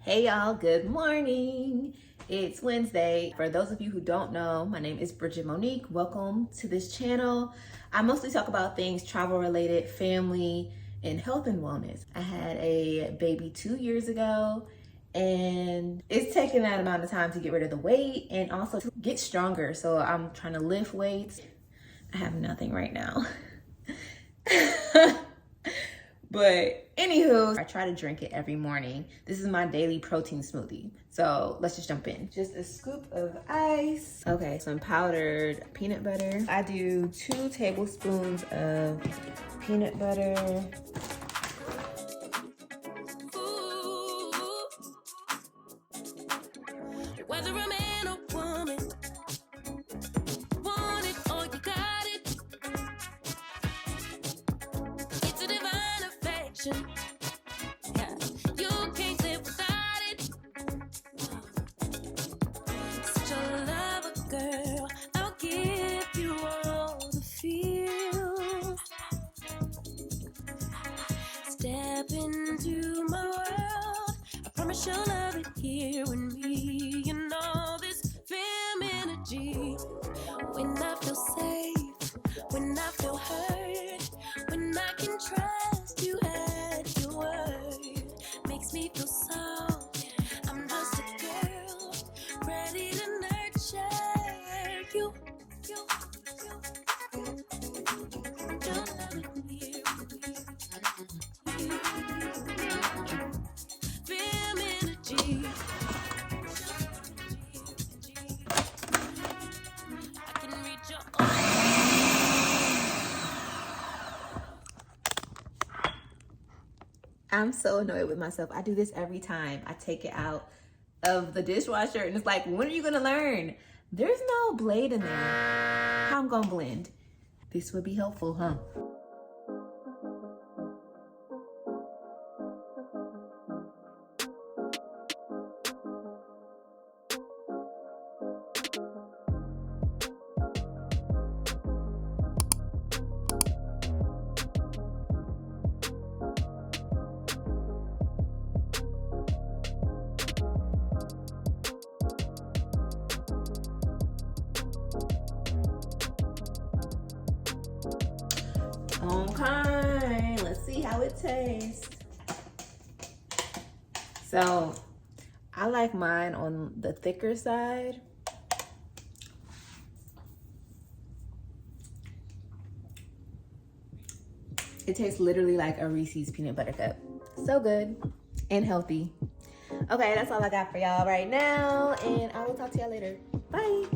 Hey y'all, good morning. It's Wednesday. For those of you who don't know, my name is Bridgitte Monique. Welcome to this channel. I mostly talk about things travel related, family, and health and wellness. I had a baby 2 years ago, and it's taken that amount of time to get rid of the weight and also to get stronger. So I'm trying to lift weights. I have nothing right now. But anywho, I try to drink it every morning. This is my daily protein smoothie. So let's just jump in. Just a scoop of ice. Okay, some powdered peanut butter. I do 2 tablespoons of peanut butter. Whether a man or woman, want it or you got it. It's a divine affection. Yeah, you can't live without it. Such a lover, girl. I'll give you all the feels. Step into my world. I promise you'll love it here with me. You know this femme energy. When I feel safe, when I feel heard, when I can trust you at your word, makes me feel soft. I'm just a girl, ready to nurture you. Don't let it near me. Femme energy. I can reach your I'm so annoyed with myself. I do this every time. I take it out of the dishwasher and it's like, when are you gonna learn? There's no blade in there. How I'm gonna blend? This would be helpful, huh? Okay, let's see how it tastes. So I like mine on the thicker side. It tastes literally like a Reese's peanut butter cup. So good and healthy. Okay, that's all I got for y'all right now, and I will talk to y'all later. Bye.